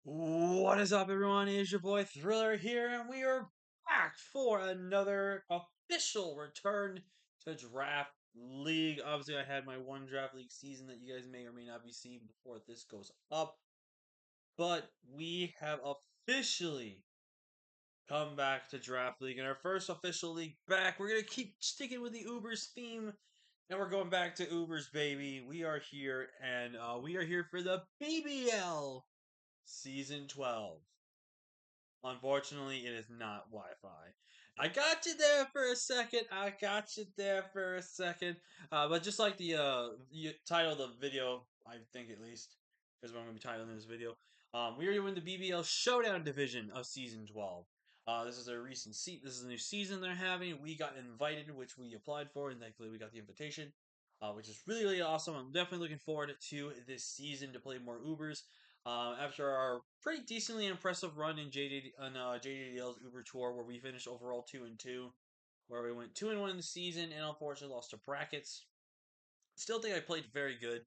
What is up, everyone? It is your boy Thriller here, and we are back for another official return to Draft League. Obviously, I had my one Draft League season that you guys may or may not be seeing before this goes up, but we have officially come back to Draft League, and our first official league back. We're gonna keep sticking with the Ubers theme, and we're going back to Ubers, baby. We are here, and we are here for the BBL Season 12. Unfortunately, it is not Wi-Fi. I got you there for a second. I got you there for a second. But just like the title of the video, I think at least, is what I'm going to be titling this video. We are doing the BBL Showdown division of Season 12. This is a recent This is a new season they're having. We got invited, which we applied for, and thankfully we got the invitation, which is really really awesome. I'm definitely looking forward to this season to play more Ubers. After our pretty decently impressive run in JDDL's Uber Tour, where we finished overall 2-2, where we went 2-1 in the season, and unfortunately lost to brackets. Still think I played very good.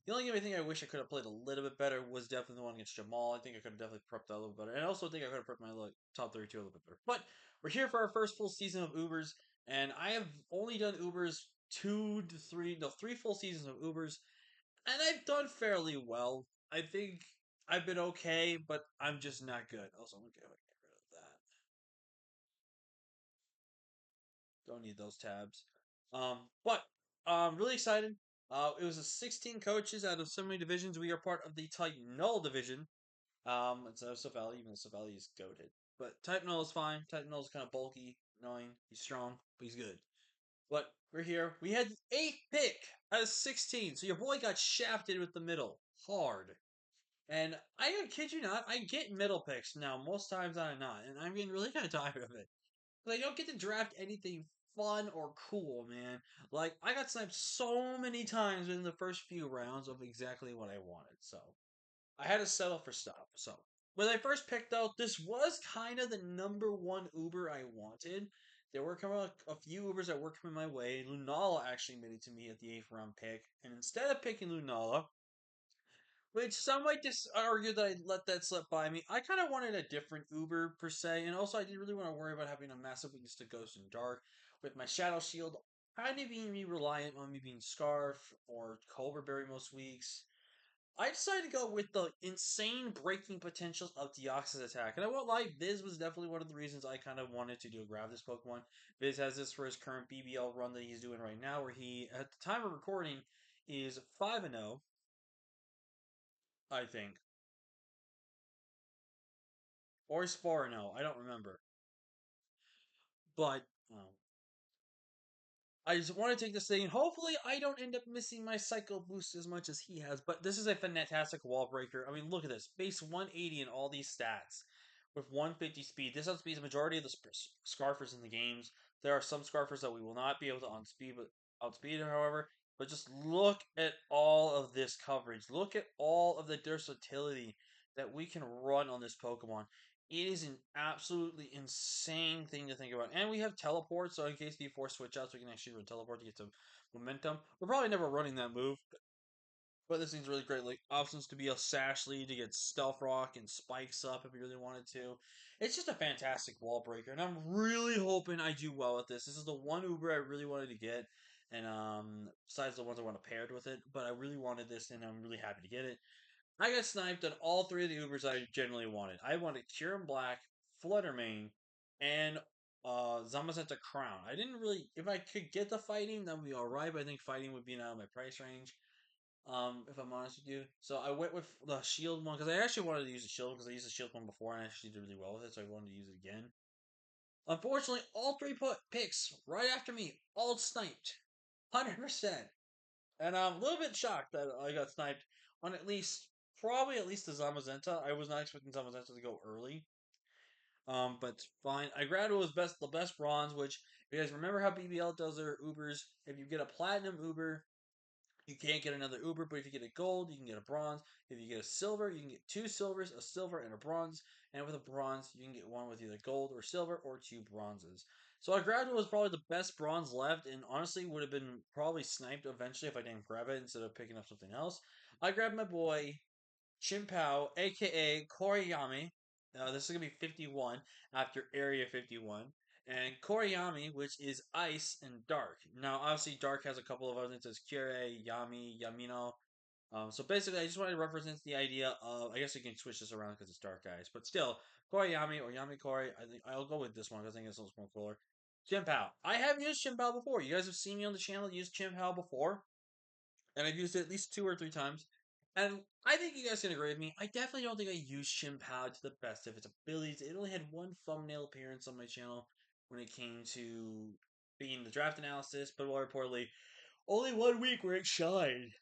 The only game I think I wish I could have played a little bit better was definitely the one against Jamal. I think I could have definitely prepped that a little better, and I also think I could have prepped my top 32 a little bit better. But we're here for our first full season of Ubers, and I have only done Ubers 2 to 3, no, 3 full seasons of Ubers, and I've done fairly well. I think I've been okay, but I'm just not good. Also, I'm gonna get rid of that. Don't need those tabs. But really excited. It was a 16 coaches out of so many divisions. We are part of the Type Null division. It's no Savali, even though Savali is goated. But Type Null is fine. Type Null is kind of bulky, annoying. He's strong, but he's good. But we're here. We had the 8th pick out of 16, so your boy got shafted with the middle hard. And I don't kid you not, I get middle picks now. Most times I'm not, and I'm getting really kind of tired of it. Because I don't get to draft anything fun or cool, man. Like I got sniped so many times within the first few rounds of exactly what I wanted. So I had to settle for stuff. So when I first picked out, this was kind of the number one Uber I wanted. There were coming a few Ubers that were coming my way. Lunala actually made it to me at the 8th round pick, and instead of picking Lunala, which some might just argue that I let that slip by me. I kind of wanted a different Uber per se, and also I didn't really want to worry about having a massive weakness to Ghost and Dark. With my Shadow Shield kind of being me reliant on me being Scarf or Cobra Berry most weeks, I decided to go with the insane breaking potentials of Deoxys attack. And I won't lie, Viz was definitely one of the reasons I kind of wanted to grab this Pokemon. Viz has this for his current BBL run that he's doing right now, where he, at the time of recording, is 5-0, I think. Or is 4-0. I don't remember. But I just want to take this thing, and hopefully I don't end up missing my Psycho Boost as much as he has. But this is a fantastic wall breaker. I mean, look at this. Base 180 in all these stats with 150 speed. This outspeeds the majority of the Scarfers in the games. There are some Scarfers that we will not be able to outspeed, however. But just look at all of this coverage. Look at all of the versatility that we can run on this Pokemon. It is an absolutely insane thing to think about. And we have teleport, so in case the force switch outs, we can actually run teleport to get some momentum. We're probably never running that move, but this thing's really great. Like options to be a Sash lead to get Stealth Rock and Spikes up if you really wanted to. It's just a fantastic wall breaker, and I'm really hoping I do well with this. This is the one Uber I really wanted to get, and besides the ones I want to paired with it, but I really wanted this, and I'm really happy to get it. I got sniped on all three of the Ubers I generally wanted. I wanted Kieran Black, Fluttermane, and Zamazenta Crown. I didn't really, if I could get the fighting, that would be alright, but I think fighting would be out of my price range, if I'm honest with you. So I went with the shield one, because I actually wanted to use the shield, because I used the shield one before, and I actually did really well with it, so I wanted to use it again. Unfortunately, all three picks right after me, all sniped. 100%. And I'm a little bit shocked that I got sniped on probably at least the Zamazenta. I was not expecting Zamazenta to go early. But it's fine. I grabbed what was the best bronze, which, if you guys remember how BBL does their Ubers, if you get a platinum Uber, you can't get another Uber, but if you get a gold, you can get a bronze. If you get a silver, you can get two silvers, a silver, and a bronze. And with a bronze, you can get one with either gold or silver or two bronzes. So I grabbed what was probably the best bronze left, and honestly would have been probably sniped eventually if I didn't grab it instead of picking up something else. I grabbed my boy Chimpao, aka Koriyami. This is gonna be 51 after Area 51. And Koriyami, which is ice and dark. Now, obviously, dark has a couple of other things. It's Kyurei, Yami, Yamino. So basically, I just wanted to represent the idea of. I guess you can switch this around because it's dark ice, but still, Koriyami or Yami Kori. I think I'll go with this one because I think it's a little more cooler. Chimpao. I have used Chimpao before. You guys have seen me on the channel use Chimpao before, and I've used it at least 2 or 3 times. And I think you guys can agree with me. I definitely don't think I used Chimpao to the best of its abilities. It only had one thumbnail appearance on my channel when it came to being the draft analysis, but more importantly, only 1 week where it shined.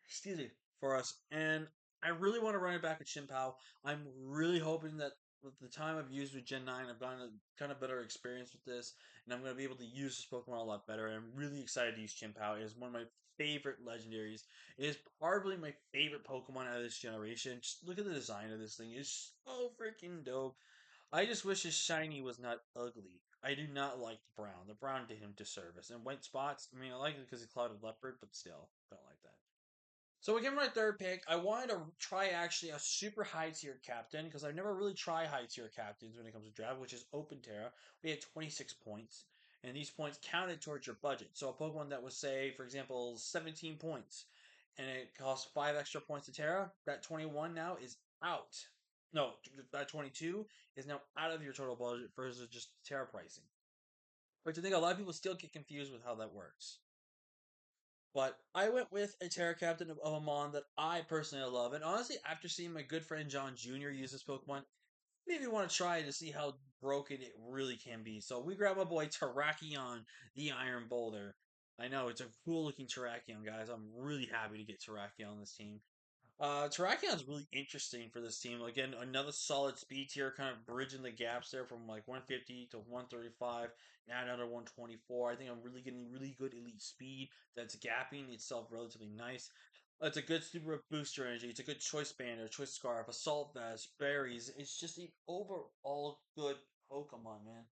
Excuse me, for us. And I really want to run it back with Shinpao. I'm really hoping that with the time I've used with Gen 9, I've gotten a kind of better experience with this, and I'm going to be able to use this Pokemon a lot better. And I'm really excited to use Chimpao. It is one of my favorite legendaries. It is probably my favorite Pokemon out of this generation. Just look at the design of this thing. It's so freaking dope. I just wish his shiny was not ugly. I do not like the brown. The brown did him disservice. And white spots, I mean, I like it because he's clouded leopard, but still, don't like that. So again, my third pick, I wanted to try actually a super high tier captain because I never really try high tier captains when it comes to draft, which is Open Terra. We had 26 points, and these points counted towards your budget. So a Pokemon that was, say, for example, 17 points, and it costs 5 extra points to Terra, that 21 now is out. No, that 22 is now out of your total budget versus just Terra pricing. Which I think a lot of people still get confused with how that works. But I went with a Terra Captain of a Mon that I personally love. And honestly, after seeing my good friend John Jr. use this Pokemon, maybe want to try to see how broken it really can be. So we grabbed my boy Terrakion, the Iron Boulder. I know it's a cool looking Terrakion, guys. I'm really happy to get Terrakion on this team. Terrakion is really interesting for this team. Again, another solid speed tier, kind of bridging the gaps there from like 150 to 135, now another 124. I think I'm really getting really good elite speed that's gapping itself relatively nice. It's a good super booster energy. It's a good choice banner, choice scarf, assault vest, berries. It's just an overall good Pokemon, man.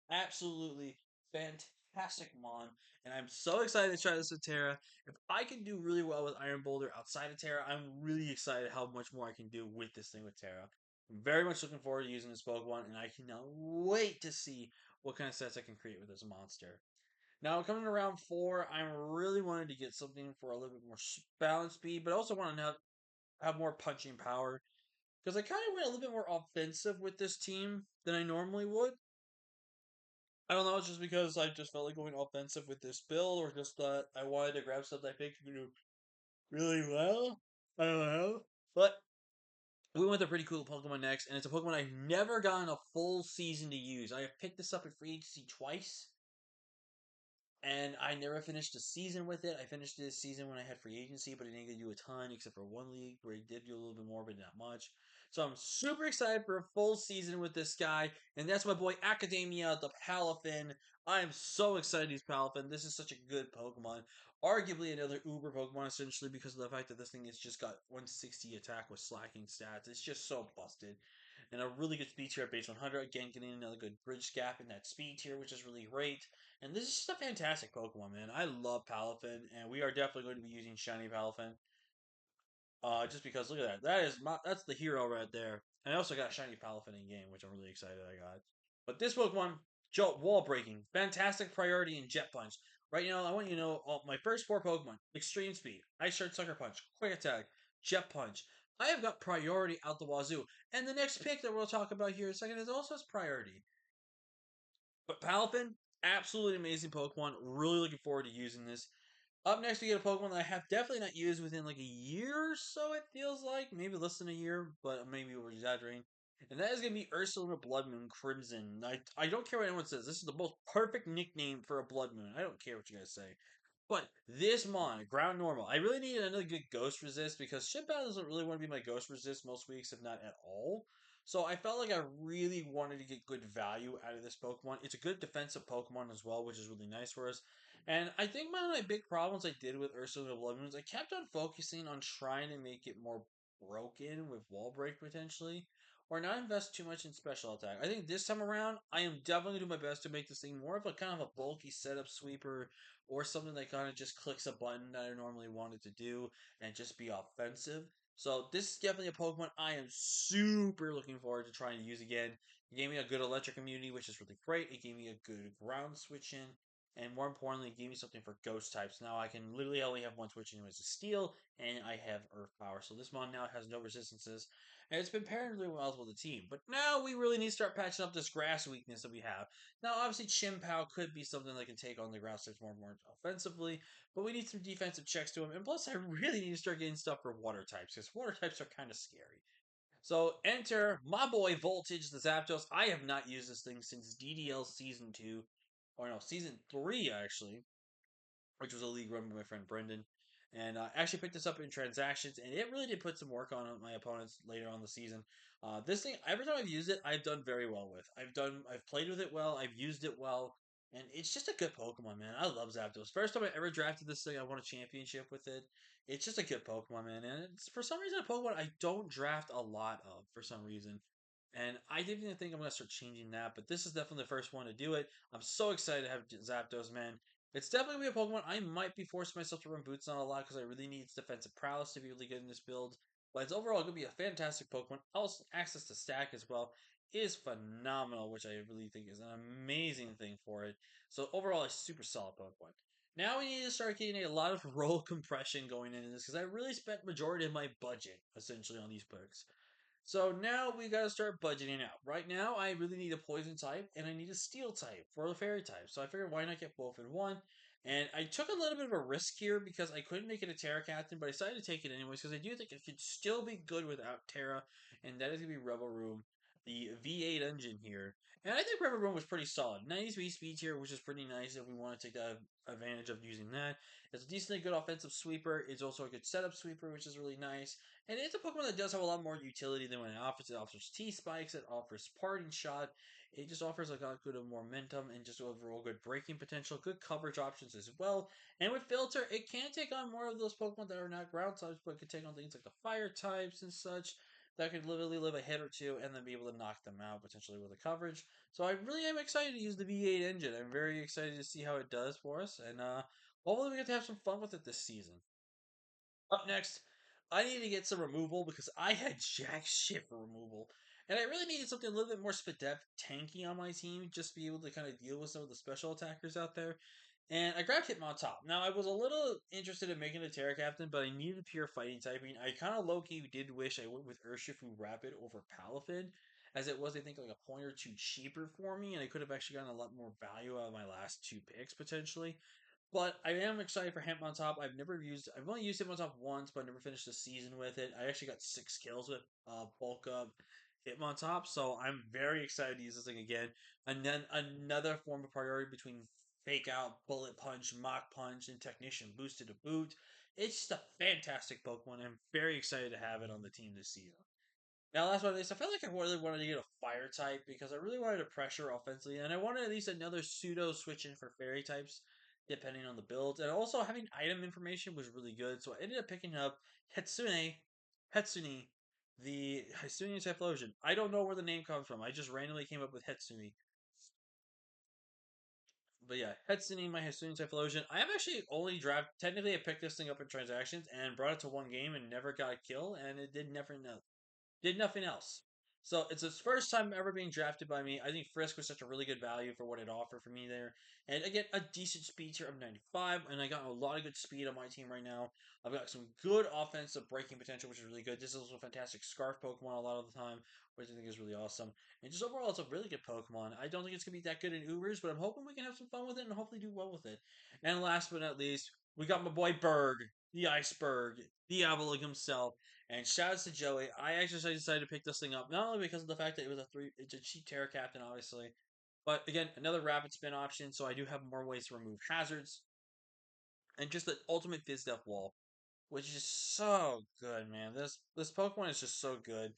Absolutely fantastic Mon, and I'm so excited to try this with Terra. If I can do really well with Iron Boulder outside of Terra, I'm really excited how much more I can do with this thing with Terra. I'm very much looking forward to using this Pokemon, and I cannot wait to see what kind of sets I can create with this monster. Now, coming to round 4, I'm really wanting to get something for a little bit more balance speed, but also want to have more punching power. Because I kind of went a little bit more offensive with this team than I normally would. I don't know, it's just because I just felt like going offensive with this build, or just that I wanted to grab stuff that I think could do really well. I don't know. But we went with a pretty cool Pokemon next, and it's a Pokemon I've never gotten a full season to use. I have picked this up at free agency twice, and I never finished a season with it. I finished this season when I had free agency, but I didn't get to do a ton except for one league where I did do a little bit more, but not much. So I'm super excited for a full season with this guy, and that's my boy Academia, the Palafin. I am so excited he's Palafin. This is such a good Pokemon. Arguably another Uber Pokemon, essentially, because of the fact that this thing has just got 160 attack with slacking stats. It's just so busted. And a really good speed tier at base 100. Again, getting another good bridge gap in that speed tier, which is really great. And this is just a fantastic Pokemon, man. I love Palafin, and we are definitely going to be using Shiny Palafin. Just because look at that. That's the hero right there. And I also got Shiny Palafin in game, which I'm really excited I got. But this Pokemon, Jolt Wall Breaking, fantastic priority in Jet Punch. Right now, I want you to know my first 4 Pokemon: Extreme Speed, Ice Shard, Sucker Punch, Quick Attack, Jet Punch. I have got priority out the wazoo. And the next pick that we'll talk about here in a second is also priority. But Palafin, absolutely amazing Pokemon. Really looking forward to using this. Up next, we get a Pokemon that I have definitely not used within like a year or so, it feels like. Maybe less than a year, but maybe we're exaggerating. And that is going to be Ursula Blood Moon Crimson. I don't care what anyone says. This is the most perfect nickname for a Blood Moon. I don't care what you guys say. But this Mon, ground normal. I really need another good ghost resist because Ship Battle doesn't really want to be my ghost resist most weeks, if not at all. So I felt like I really wanted to get good value out of this Pokemon. It's a good defensive Pokemon as well, which is really nice for us. And I think one of my big problems I did with Ursula Blood Moon is I kept on focusing on trying to make it more broken with Wall Break potentially, or not invest too much in special attack. I think this time around, I am definitely doing my best to make this thing more of a kind of a bulky setup sweeper, or something that kind of just clicks a button that I normally wanted to do and just be offensive. So this is definitely a Pokemon I am super looking forward to trying to use again. It gave me a good electric immunity, which is really great. It gave me a good ground switch in, and more importantly, it gave me something for ghost types. Now I can literally only have one switch in, which is steel, and I have earth power. So this mon now has no resistances, and it's been pairing really well with the team. But now we really need to start patching up this grass weakness that we have. Now obviously Chimpow could be something that can take on the grass types more and more offensively, but we need some defensive checks to him. And plus, I really need to start getting stuff for water types because water types are kind of scary. So enter my boy Voltage, the Zapdos. I have not used this thing since DDL Season 2, or no, Season 3 actually, which was a league run by my friend Brendan. And I actually picked this up in transactions, and it really did put some work on my opponents later on the season. This thing, every time I've used it, I've done very well with. I've played with it well, I've used it well, and it's just a good Pokemon, man. I love Zapdos. First time I ever drafted this thing, I won a championship with it. It's just a good Pokemon, man, and it's for some reason a Pokemon I don't draft a lot of for some reason. And I didn't even think I'm gonna start changing that, but this is definitely the first one to do it. I'm so excited to have Zapdos, man. It's definitely gonna be a Pokemon I might be forcing myself to run Boots on a lot because I really need its defensive prowess to be really good in this build. But it's overall gonna be a fantastic Pokemon. Also, access to stack as well is phenomenal, which I really think is an amazing thing for it. So overall, a super solid Pokemon. Now we need to start getting a lot of roll compression going into this because I really spent majority of my budget essentially on these perks. So now we gotta start budgeting out. Right now, I really need a poison type and I need a steel type for the fairy type. So I figured why not get both in one? And I took a little bit of a risk here because I couldn't make it a Terra Captain, but I decided to take it anyways because I do think it could still be good without Terra, and that is gonna be Rebel Room, the V8 engine here. And I think Rebel Room was pretty solid. 90 speed here, which is pretty nice if we want to take advantage of using that. It's a decently good offensive sweeper. It's also a good setup sweeper, which is really nice. And it's a Pokemon that does have a lot more utility than what it offers. It offers T-Spikes, it offers Parting Shot, it just offers like a lot good momentum and just overall good breaking potential, good coverage options as well. And with Filter, it can take on more of those Pokemon that are not ground types, but it can take on things like the fire types and such that could literally live a hit or two and then be able to knock them out potentially with the coverage. So I really am excited to use the V8 engine. I'm very excited to see how it does for us, and hopefully we get to have some fun with it this season. Up next, I need to get some removal because I had jack shit for removal. And I really needed something a little bit more Spadep tanky on my team just to be able to kind of deal with some of the special attackers out there. And I grabbed Hitmontop. Now, I was a little interested in making a Terra Captain, but I needed pure fighting typing. I kind of low key did wish I went with Urshifu Rapid over Palafin, as it was, I think, like a point or two cheaper for me, and I could have actually gotten a lot more value out of my last two picks potentially. But I am excited for Hitmontop. I've only used Hitmontop once, but I never finished the season with it. I actually got 6 kills with bulk up Hitmontop, so I'm very excited to use this thing again. And then another form of priority between Fake Out, Bullet Punch, Mach Punch, and Technician boosted to boot. It's just a fantastic Pokemon. I'm very excited to have it on the team this season. Now, last but not least, I felt like I really wanted to get a fire type because I really wanted to pressure offensively, and I wanted at least another pseudo switch in for fairy types, depending on the build. And also having item information was really good, so I ended up picking up Hetsune, the Hitsune Typhlosion. I don't know where the name comes from. I just randomly came up with Hetsune. But yeah, Hetsune, my Hitsune Typhlosion. I have actually only technically I picked this thing up in transactions and brought it to one game and never got a kill, and it did nothing else. So it's his first time ever being drafted by me. I think Frisk was such a really good value for what it offered for me there. And again, a decent speed tier of 95, and I got a lot of good speed on my team right now. I've got some good offensive breaking potential, which is really good. This is also a fantastic Scarf Pokemon a lot of the time, which I think is really awesome. And just overall, it's a really good Pokemon. I don't think it's going to be that good in Ubers, but I'm hoping we can have some fun with it and hopefully do well with it. And last but not least, we got my boy Berg, the Iceberg, the Avalugg himself. And shouts to Joey. I actually decided to pick this thing up not only because of the fact that it's a cheap Terra Captain, obviously, but again, another rapid spin option, so I do have more ways to remove hazards, and just the ultimate Fizz Death Wall, which is so good, man. This Pokemon is just so good.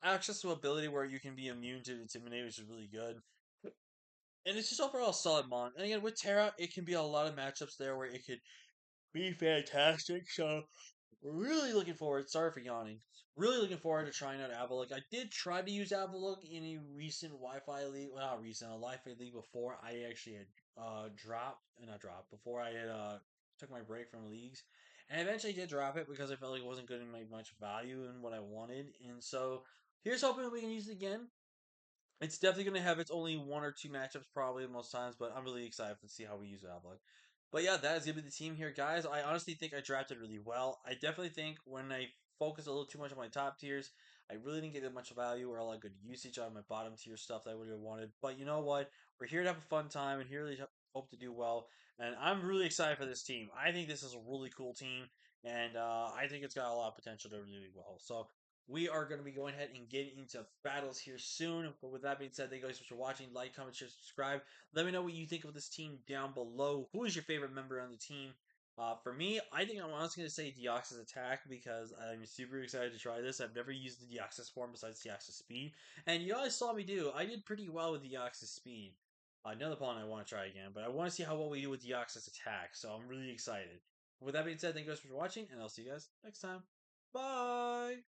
Access to ability where you can be immune to Intimidate, which is really good. And it's just overall a solid mon. And again, with Terra, it can be a lot of matchups there where it could be fantastic. So really looking forward. Sorry for yawning. Really looking forward to trying out Avalok. I did try to use Avalok in a recent Wi-Fi league. Well, not recent, a Wi-Fi league before I actually had dropped, not dropped, before I had took my break from leagues. And eventually did drop it because I felt like it wasn't getting my much value in what I wanted. And so here's hoping we can use it again. It's definitely going to have its only one or two matchups probably most times, but I'm really excited to see how we use Outlook. But yeah, that is going to be the team here, guys. I honestly think I drafted really well. I definitely think when I focus a little too much on my top tiers, I really didn't get that much value or a lot of good usage on my bottom tier stuff that I would have wanted. But you know what? We're here to have a fun time and here to hope to do well. And I'm really excited for this team. I think this is a really cool team, and I think it's got a lot of potential to really do well. So we are going to be going ahead and getting into battles here soon. But with that being said, thank you guys so much for watching. Like, comment, share, subscribe. Let me know what you think of this team down below. Who is your favorite member on the team? For me, I think I'm honestly going to say Deoxys Attack because I'm super excited to try this. I've never used the Deoxys form besides Deoxys Speed. And you guys saw me do. I did pretty well with Deoxys Speed. Another pawn I want to try again, but I want to see how well we do with Deoxys Attack. So I'm really excited. With that being said, thank you guys for watching, and I'll see you guys next time. Bye!